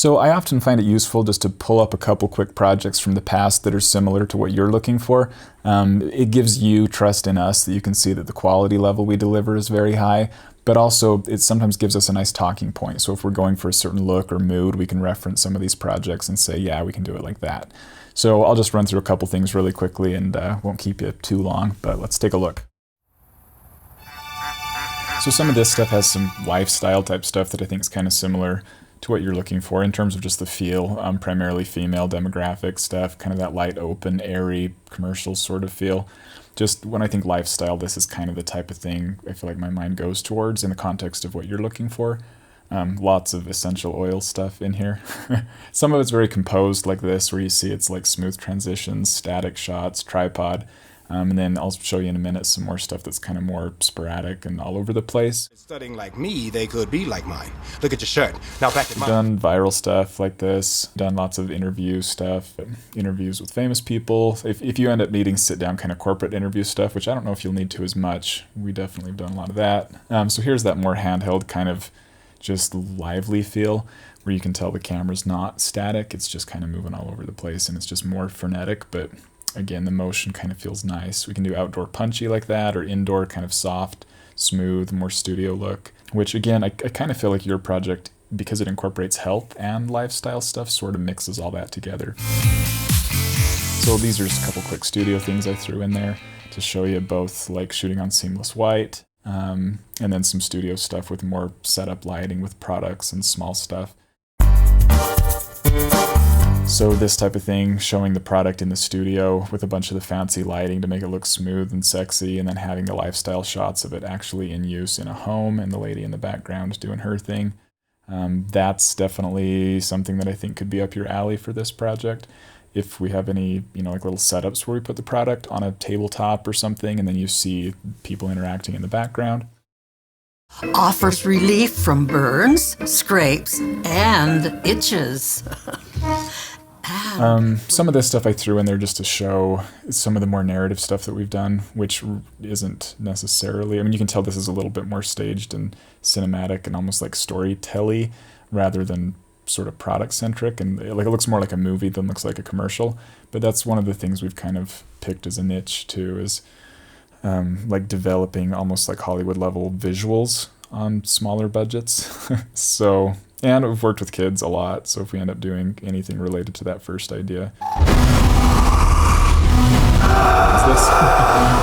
So I often find it useful just to pull up a couple quick projects from the past that are similar to what you're looking for. It gives you trust in us that you can see that the quality level we deliver is very high, but also it sometimes gives us a nice talking point. So if we're going for a certain look or mood, we can reference some of these projects and say, yeah, we can do it like that. So I'll just run through a couple things really quickly and won't keep you too long, but let's take a look. So some of this stuff has some lifestyle type stuff that I think is kind of similar to what you're looking for in terms of just the feel, primarily female demographic stuff, kind of that light, open, airy, commercial sort of feel. Just when I think lifestyle, this is kind of the type of thing I feel like my mind goes towards in the context of what you're looking for. Lots of essential oil stuff in here. Some of it's very composed like this, where you see it's like smooth transitions, static shots, tripod. And then I'll show you in a minute some more stuff that's kind of more sporadic and all over the place. Studying like me, they could be like mine. Look at your shirt. Now back to mine. Done viral stuff like this. Done lots of interview stuff, interviews with famous people. If you end up needing sit-down kind of corporate interview stuff, which I don't know if you'll need to as much, we definitely have done a lot of that. So here's that more handheld kind of just lively feel, where you can tell the camera's not static. It's just kind of moving all over the place, and it's just more frenetic, but again, the motion kind of feels nice. We can do outdoor punchy like that, or indoor kind of soft, smooth, more studio look, which again, I kind of feel like your project, because it incorporates health and lifestyle stuff, sort of mixes all that together. So these are just a couple quick studio things I threw in there to show you both like shooting on seamless white, and then some studio stuff with more setup lighting with products and small stuff. So this type of thing, showing the product in the studio with a bunch of the fancy lighting to make it look smooth and sexy, and then having the lifestyle shots of it actually in use in a home and the lady in the background doing her thing. That's definitely something that I think could be up your alley for this project. If we have any, like little setups where we put the product on a tabletop or something, and then you see people interacting in the background. Offers relief from burns, scrapes, and itches. Some of this stuff I threw in there just to show some of the more narrative stuff that we've done, which isn't necessarily, you can tell this is a little bit more staged and cinematic and almost like storytelly rather than sort of product centric, and it looks more like a movie than looks like a commercial. But that's one of the things we've kind of picked as a niche too, is like developing almost like Hollywood level visuals on smaller budgets. So, and we've worked with kids a lot, so if we end up doing anything related to that first idea.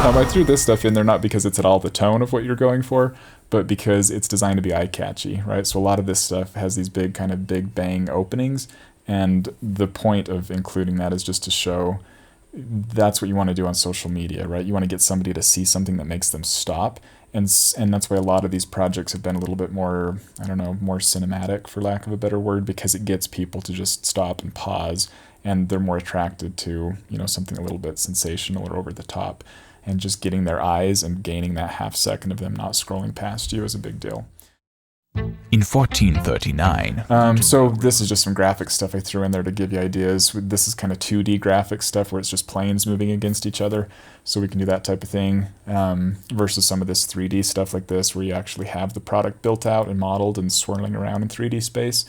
Now I threw this stuff in there not because it's at all the tone of what you're going for, but because it's designed to be eye-catchy, right? So a lot of this stuff has these big kind of big bang openings, and the point of including that is just to show that's what you want to do on social media, right? You want to get somebody to see something that makes them stop. And that's why a lot of these projects have been a little bit more, more cinematic, for lack of a better word, because it gets people to just stop and pause, and they're more attracted to, something a little bit sensational or over the top. And just getting their eyes and gaining that half second of them not scrolling past you is a big deal. In 1439. So this is just some graphic stuff I threw in there to give you ideas. This is kind of 2D graphic stuff where it's just planes moving against each other. So we can do that type of thing, versus some of this 3D stuff like this where you actually have the product built out and modeled and swirling around in 3D space.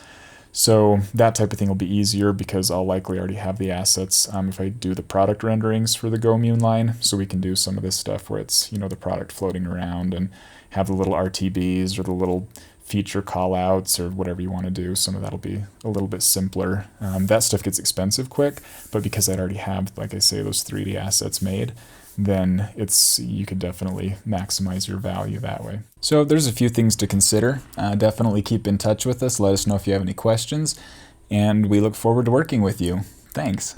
So that type of thing will be easier because I'll likely already have the assets if I do the product renderings for the GoMune line. So we can do some of this stuff where it's, the product floating around and have the little RTBs or the little feature call-outs or whatever you want to do. Some of that'll be a little bit simpler. That stuff gets expensive quick, but because I'd already have, like I say, those 3D assets made, then you could definitely maximize your value that way. So there's a few things to consider. Definitely keep in touch with us. Let us know if you have any questions, and we look forward to working with you. Thanks.